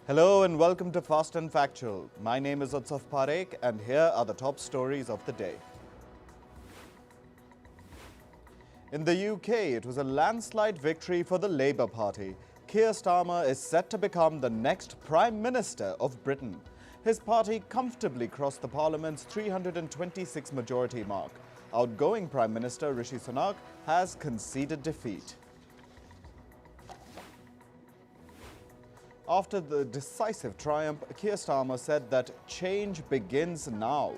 Hello and welcome to Fast and Factual. My name is Utsaf Parekh and here are the top stories of the day. In the UK, it was a landslide victory for the Labour Party. Keir Starmer is set to become the next Prime Minister of Britain. His party comfortably crossed the Parliament's 326 majority mark. Outgoing Prime Minister Rishi Sunak has conceded defeat. After the decisive triumph, Keir Starmer said that change begins now.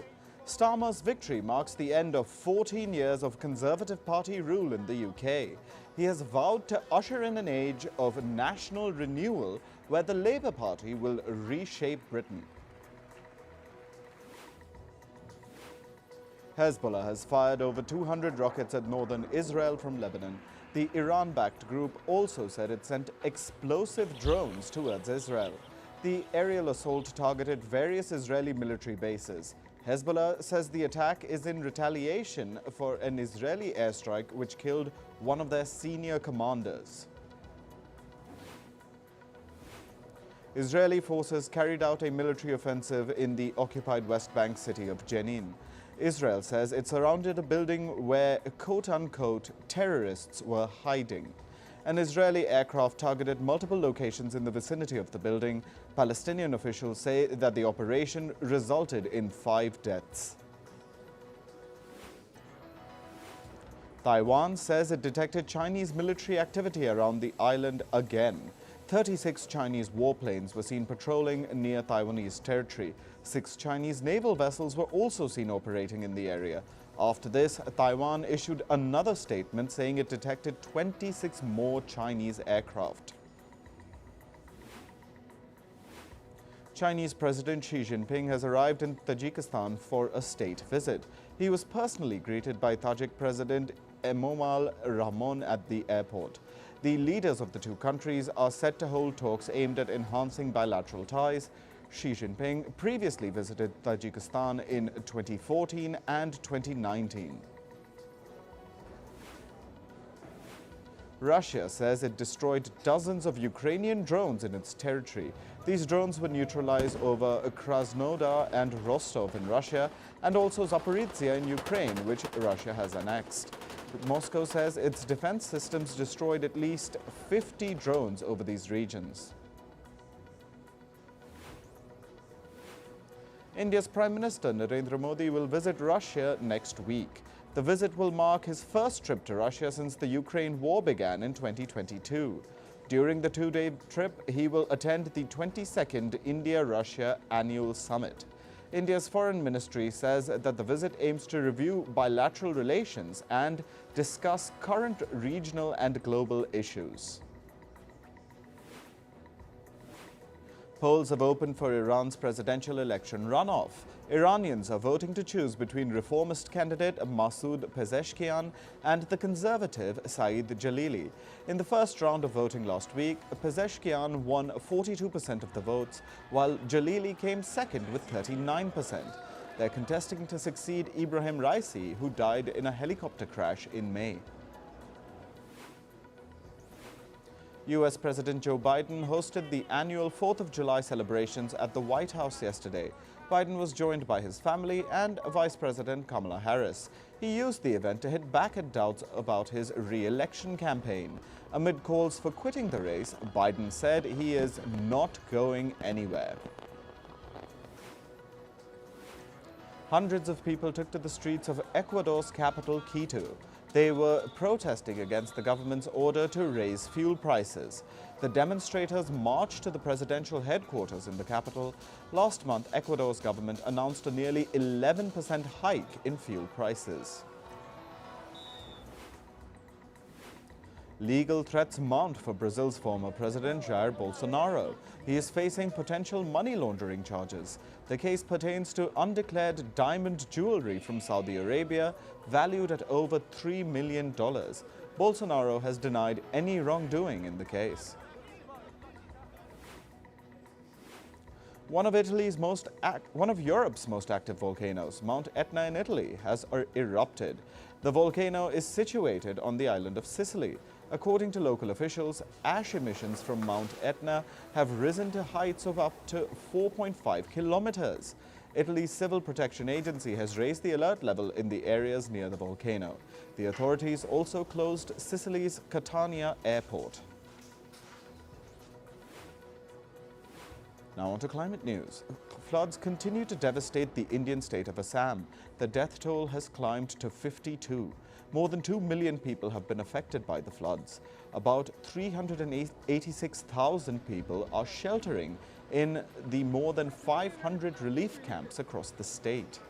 Starmer's victory marks the end of 14 years of Conservative Party rule in the UK. He has vowed to usher in an age of national renewal where the Labour Party will reshape Britain. Hezbollah has fired over 200 rockets at northern Israel from Lebanon. The Iran-backed group also said it sent explosive drones towards Israel. The aerial assault targeted various Israeli military bases. Hezbollah says the attack is in retaliation for an Israeli airstrike which killed one of their senior commanders. Israeli forces carried out a military offensive in the occupied West Bank city of Jenin. Israel says it surrounded a building where quote-unquote terrorists were hiding. An Israeli aircraft targeted multiple locations in the vicinity of the building. Palestinian officials say that the operation resulted in 5 deaths. Taiwan says it detected Chinese military activity around the island again. 36 Chinese warplanes were seen patrolling near Taiwanese territory. 6 Chinese naval vessels were also seen operating in the area. After this, Taiwan issued another statement saying it detected 26 more Chinese aircraft. Chinese President Xi Jinping has arrived in Tajikistan for a state visit. He was personally greeted by Tajik President Emomali Rahmon at the airport. The leaders of the two countries are set to hold talks aimed at enhancing bilateral ties. Xi Jinping previously visited Tajikistan in 2014 and 2019. Russia says it destroyed dozens of Ukrainian drones in its territory. These drones were neutralized over Krasnodar and Rostov in Russia and also Zaporizhia in Ukraine, which Russia has annexed. Moscow says its defense systems destroyed at least 50 drones over these regions. India's Prime Minister Narendra Modi will visit Russia next week. The visit will mark his first trip to Russia since the Ukraine war began in 2022. During the 2-day trip, he will attend the 22nd India-Russia Annual Summit. India's Foreign Ministry says that the visit aims to review bilateral relations and discuss current regional and global issues. Polls have opened for Iran's presidential election runoff. Iranians are voting to choose between reformist candidate Masoud Pezeshkian and the conservative Saeed Jalili. In the first round of voting last week, Pezeshkian won 42% of the votes, while Jalili came second with 39%. They're contesting to succeed Ibrahim Raisi, who died in a helicopter crash in May. US President Joe Biden hosted the annual 4th of July celebrations at the White House yesterday. Biden was joined by his family and Vice President Kamala Harris. He used the event to hit back at doubts about his re-election campaign. Amid calls for quitting the race, Biden said he is not going anywhere. Hundreds of people took to the streets of Ecuador's capital, Quito. They were protesting against the government's order to raise fuel prices. The demonstrators marched to the presidential headquarters in the capital. Last month, Ecuador's government announced a nearly 11% hike in fuel prices. Legal threats mount for Brazil's former president Jair Bolsonaro. He is facing potential money laundering charges. The case pertains to undeclared diamond jewelry from Saudi Arabia, valued at over $3 million. Bolsonaro has denied any wrongdoing in the case. One of Europe's most active volcanoes, Mount Etna in Italy, has erupted. The volcano is situated on the island of Sicily. According to local officials, ash emissions from Mount Etna have risen to heights of up to 4.5 kilometers. Italy's Civil Protection Agency has raised the alert level in the areas near the volcano. The authorities also closed Sicily's Catania airport. Now on to climate news. Floods continue to devastate the Indian state of Assam. The death toll has climbed to 52. More than 2 million people have been affected by the floods. About 386,000 people are sheltering in the more than 500 relief camps across the state.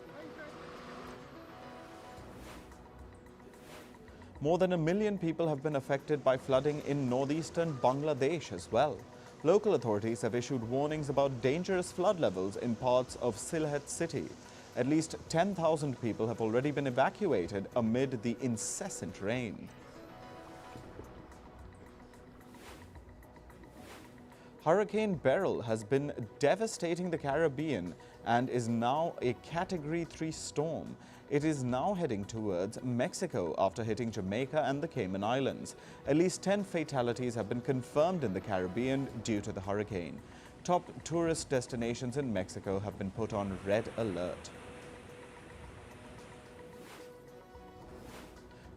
More than 1 million people have been affected by flooding in northeastern Bangladesh as well. Local authorities have issued warnings about dangerous flood levels in parts of Sylhet city. At least 10,000 people have already been evacuated amid the incessant rain. Hurricane Beryl has been devastating the Caribbean and is now a Category 3 storm. It is now heading towards Mexico after hitting Jamaica and the Cayman Islands. At least 10 fatalities have been confirmed in the Caribbean due to the hurricane. Top tourist destinations in Mexico have been put on red alert.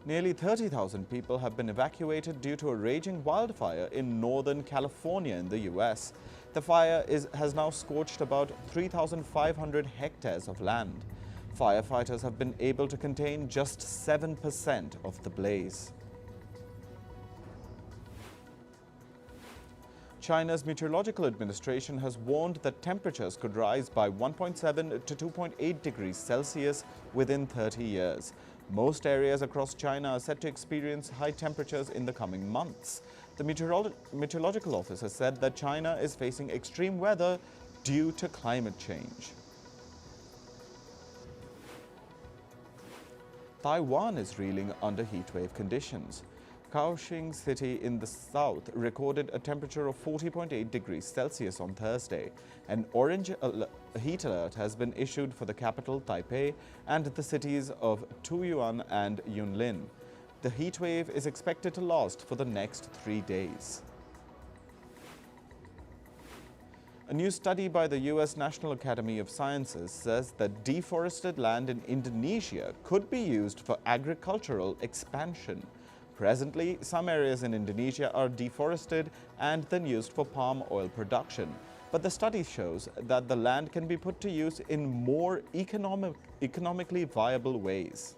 Nearly 30,000 people have been evacuated due to a raging wildfire in Northern California in the U.S. The fire has now scorched about 3,500 hectares of land. Firefighters have been able to contain just 7% of the blaze. China's Meteorological Administration has warned that temperatures could rise by 1.7 to 2.8 degrees Celsius within 30 years. Most areas across China are set to experience high temperatures in the coming months. The Meteorological Office has said that China is facing extreme weather due to climate change. Taiwan is reeling under heatwave conditions. Kaohsiung City in the south recorded a temperature of 40.8 degrees Celsius on Thursday. An orange heat alert has been issued for the capital, Taipei, and the cities of Taoyuan and Yunlin. The heat wave is expected to last for the next 3 days. A new study by the U.S. National Academy of Sciences says that deforested land in Indonesia could be used for agricultural expansion. Presently, some areas in Indonesia are deforested and then used for palm oil production. But the study shows that the land can be put to use in more economically viable ways.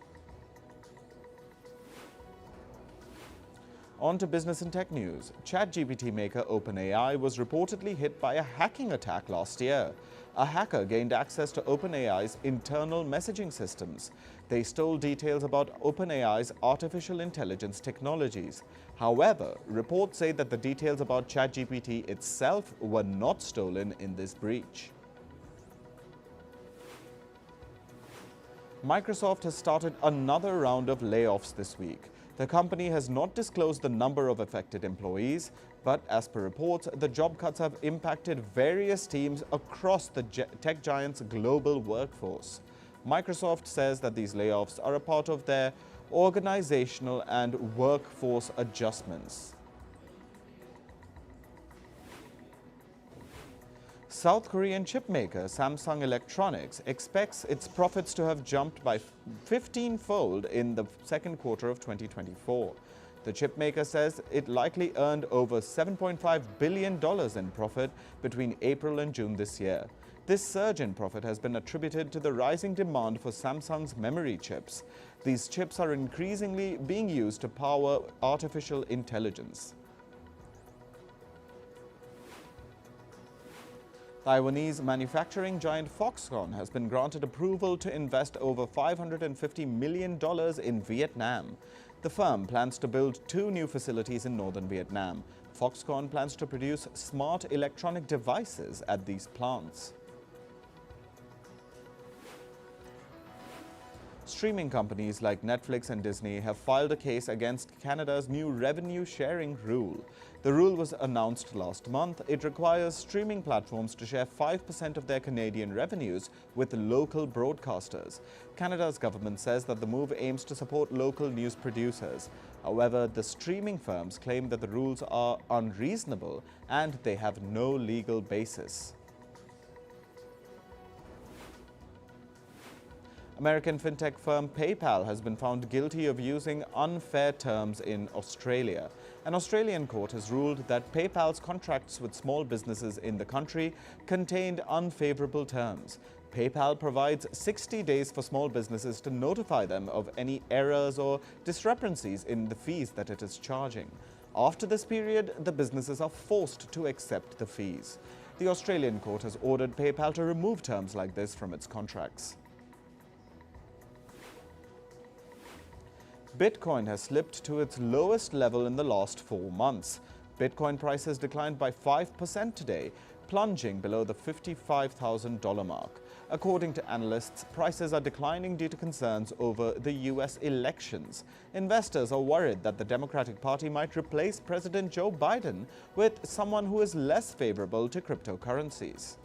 On to business and tech news. ChatGPT maker OpenAI was reportedly hit by a hacking attack last year. A hacker gained access to OpenAI's internal messaging systems. They stole details about OpenAI's artificial intelligence technologies. However, reports say that the details about ChatGPT itself were not stolen in this breach. Microsoft has started another round of layoffs this week. The company has not disclosed the number of affected employees, but as per reports, the job cuts have impacted various teams across the tech giant's global workforce. Microsoft says that these layoffs are a part of their organizational and workforce adjustments. South Korean chipmaker Samsung Electronics expects its profits to have jumped by 15-fold in the second quarter of 2024. The chipmaker says it likely earned over $7.5 billion in profit between April and June this year. This surge in profit has been attributed to the rising demand for Samsung's memory chips. These chips are increasingly being used to power artificial intelligence. Taiwanese manufacturing giant Foxconn has been granted approval to invest over $550 million in Vietnam. The firm plans to build 2 new facilities in northern Vietnam. Foxconn plans to produce smart electronic devices at these plants. Streaming companies like Netflix and Disney have filed a case against Canada's new revenue-sharing rule. The rule was announced last month. It requires streaming platforms to share 5% of their Canadian revenues with local broadcasters. Canada's government says that the move aims to support local news producers. However, the streaming firms claim that the rules are unreasonable and they have no legal basis. American fintech firm PayPal has been found guilty of using unfair terms in Australia. An Australian court has ruled that PayPal's contracts with small businesses in the country contained unfavorable terms. PayPal provides 60 days for small businesses to notify them of any errors or discrepancies in the fees that it is charging. After this period, the businesses are forced to accept the fees. The Australian court has ordered PayPal to remove terms like this from its contracts. Bitcoin has slipped to its lowest level in the last 4 months. Bitcoin prices declined by 5% today, plunging below the $55,000 mark. According to analysts, prices are declining due to concerns over the US elections. Investors are worried that the Democratic Party might replace President Joe Biden with someone who is less favorable to cryptocurrencies.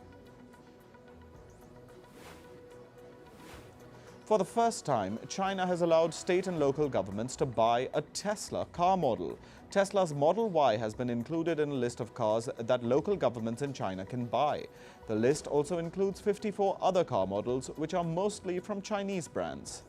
For the first time, China has allowed state and local governments to buy a Tesla car model. Tesla's Model Y has been included in a list of cars that local governments in China can buy. The list also includes 54 other car models, which are mostly from Chinese brands.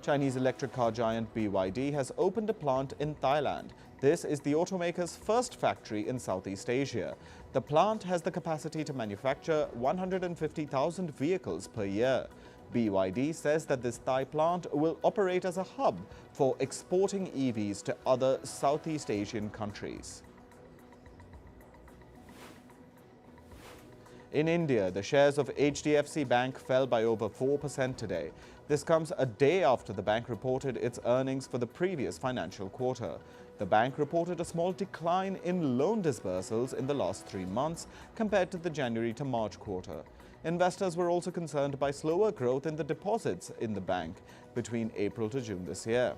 Chinese electric car giant BYD has opened a plant in Thailand. This is the automaker's first factory in Southeast Asia. The plant has the capacity to manufacture 150,000 vehicles per year. BYD says that this Thai plant will operate as a hub for exporting EVs to other Southeast Asian countries. In India, the shares of HDFC Bank fell by over 4% today. This comes a day after the bank reported its earnings for the previous financial quarter. The bank reported a small decline in loan disbursals in the last 3 months compared to the January to March quarter. Investors were also concerned by slower growth in the deposits in the bank between April to June this year.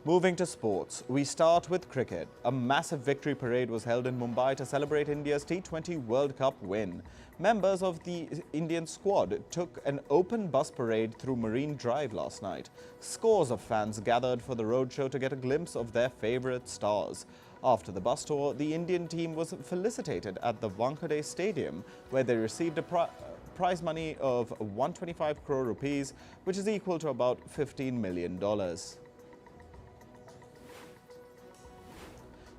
Moving to sports, we start with cricket. A massive victory parade was held in Mumbai to celebrate India's T20 World Cup win. Members of the Indian squad took an open bus parade through Marine Drive last night. Scores of fans gathered for the roadshow to get a glimpse of their favourite stars. After the bus tour, the Indian team was felicitated at the Wankhede Stadium, where they received a prize money of 125 crore rupees, which is equal to about $15 million.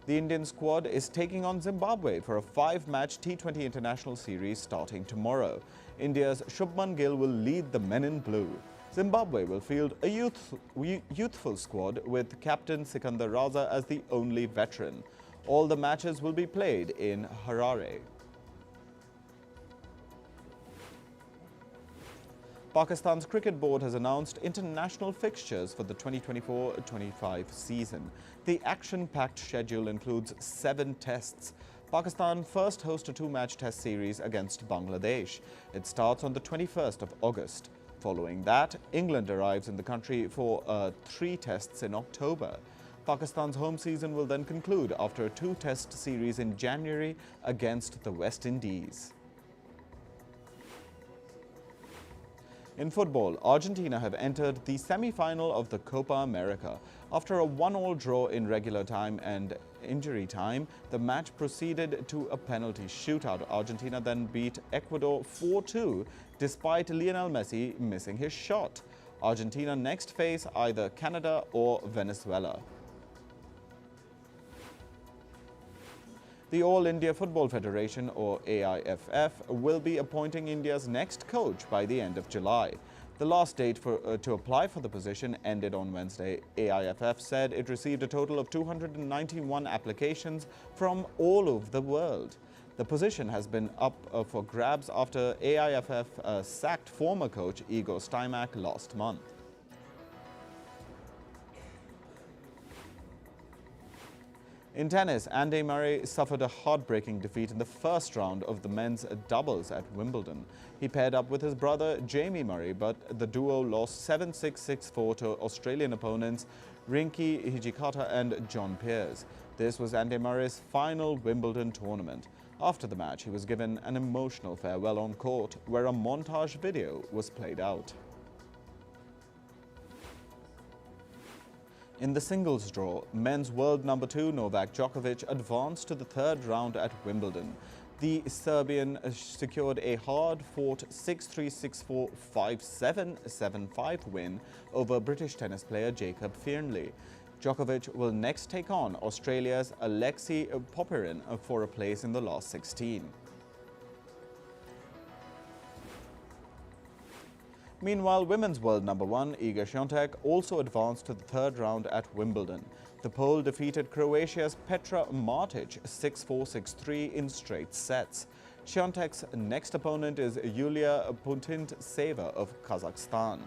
The Indian squad is taking on Zimbabwe for a 5-match T20 international series starting tomorrow. India's Shubman Gill will lead the men in blue. Zimbabwe will field a youthful squad with captain Sikandar Raza as the only veteran. All the matches will be played in Harare. Pakistan's cricket board has announced international fixtures for the 2024-25 season. The action-packed schedule includes 7 tests. Pakistan first hosts a 2-match test series against Bangladesh. It starts on the 21st of August. Following that, England arrives in the country for 3 tests in October. Pakistan's home season will then conclude after a 2-test series in January against the West Indies. In football, Argentina have entered the semi-final of the Copa America. After a 1-1 draw in regular time and injury time, the match proceeded to a penalty shootout. Argentina then beat Ecuador 4-2, despite Lionel Messi missing his shot. Argentina next face either Canada or Venezuela. The All India Football Federation, or AIFF, will be appointing India's next coach by the end of July. The last date to apply for the position ended on Wednesday. AIFF said it received a total of 291 applications from all over the world. The position has been up for grabs after AIFF sacked former coach Igor Stimac last month. In tennis, Andy Murray suffered a heartbreaking defeat in the first round of the men's doubles at Wimbledon. He paired up with his brother Jamie Murray, but the duo lost 7-6, 6-4 to Australian opponents Rinky Hijikata and John Peers. This was Andy Murray's final Wimbledon tournament. After the match, he was given an emotional farewell on court, where a montage video was played out. In the singles draw, men's world number 2 Novak Djokovic advanced to the third round at Wimbledon. The Serbian secured a hard-fought 6-3, 6-4, 5-7, 7-5 win over British tennis player Jacob Fearnley. Djokovic will next take on Australia's Alexei Popyrin for a place in the last 16. Meanwhile, women's world number 1 Iga Świątek also advanced to the third round at Wimbledon. The Pole defeated Croatia's Petra Martic 6-4, 6-3 in straight sets. Świątek's next opponent is Yulia Putintseva of Kazakhstan.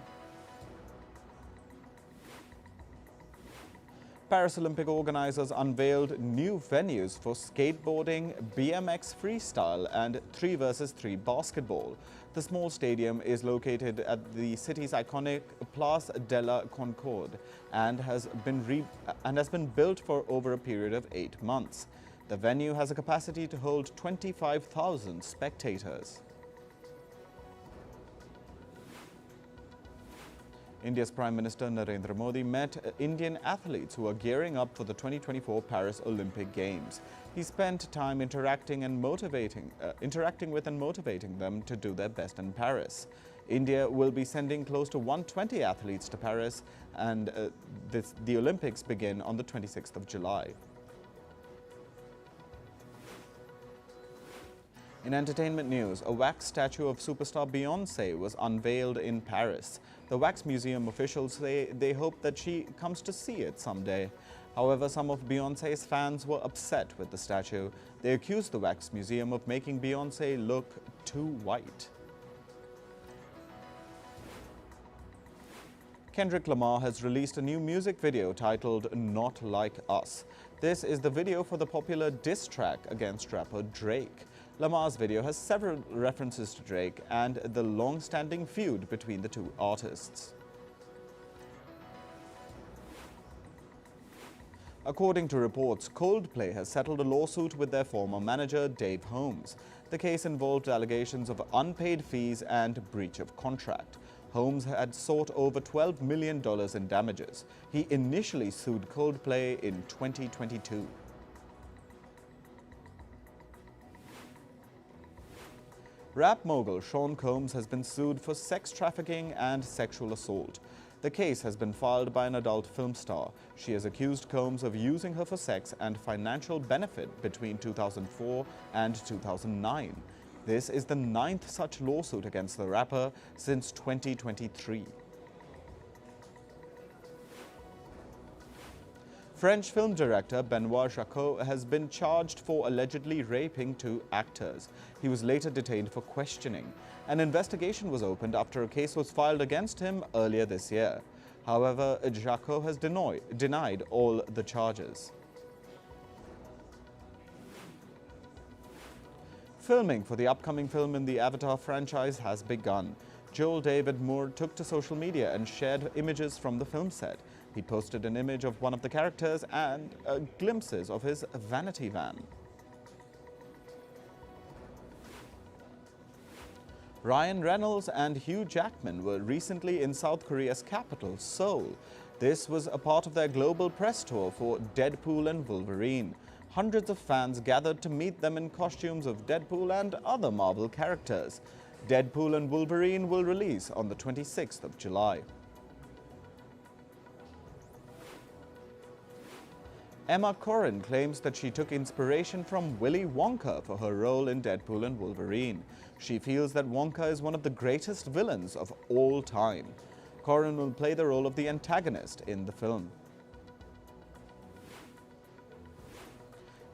Paris Olympic organizers unveiled new venues for skateboarding, BMX freestyle and 3 vs 3 basketball. The small stadium is located at the city's iconic Place de la Concorde and has been built for over a period of 8 months. The venue has a capacity to hold 25,000 spectators. India's Prime Minister Narendra Modi met Indian athletes who are gearing up for the 2024 Paris Olympic Games. He spent time interacting with and motivating them to do their best in Paris. India will be sending close to 120 athletes to Paris, and the Olympics begin on the 26th of July. In entertainment news, a wax statue of superstar Beyoncé was unveiled in Paris. The Wax Museum officials say they hope that she comes to see it someday. However, some of Beyoncé's fans were upset with the statue. They accused the Wax Museum of making Beyoncé look too white. Kendrick Lamar has released a new music video titled Not Like Us. This is the video for the popular diss track against rapper Drake. Lamar's video has several references to Drake and the long-standing feud between the two artists. According to reports, Coldplay has settled a lawsuit with their former manager, Dave Holmes. The case involved allegations of unpaid fees and breach of contract. Holmes had sought over $12 million in damages. He initially sued Coldplay in 2022. Rap mogul Sean Combs has been sued for sex trafficking and sexual assault. The case has been filed by an adult film star. She has accused Combs of using her for sex and financial benefit between 2004 and 2009. This is the 9th such lawsuit against the rapper since 2023. French film director Benoit Jacot has been charged for allegedly raping 2 actors. He was later detained for questioning. An investigation was opened after a case was filed against him earlier this year. However, Jacot has denied all the charges. Filming for the upcoming film in the Avatar franchise has begun. Joel David Moore took to social media and shared images from the film set. He posted an image of one of the characters and glimpses of his vanity van. Ryan Reynolds and Hugh Jackman were recently in South Korea's capital, Seoul. This was a part of their global press tour for Deadpool and Wolverine. Hundreds of fans gathered to meet them in costumes of Deadpool and other Marvel characters. Deadpool and Wolverine will release on the 26th of July. Emma Corrin claims that she took inspiration from Willy Wonka for her role in Deadpool and Wolverine. She feels that Wonka is one of the greatest villains of all time. Corrin will play the role of the antagonist in the film.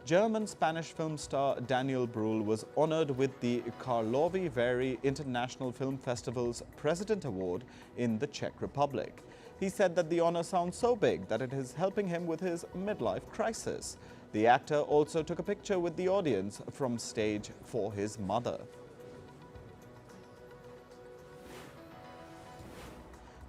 German-Spanish film star Daniel Brühl was honored with the Karlovy Vary International Film Festival's President Award in the Czech Republic. He said that the honor sounds so big that it is helping him with his midlife crisis. The actor also took a picture with the audience from stage for his mother.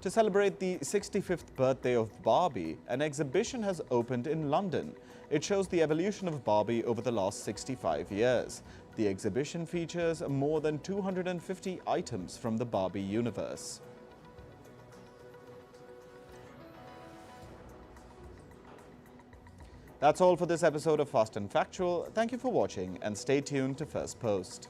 To celebrate the 65th birthday of Barbie, an exhibition has opened in London. It shows the evolution of Barbie over the last 65 years. The exhibition features more than 250 items from the Barbie universe. That's all for this episode of Fast and Factual. Thank you for watching and stay tuned to First Post.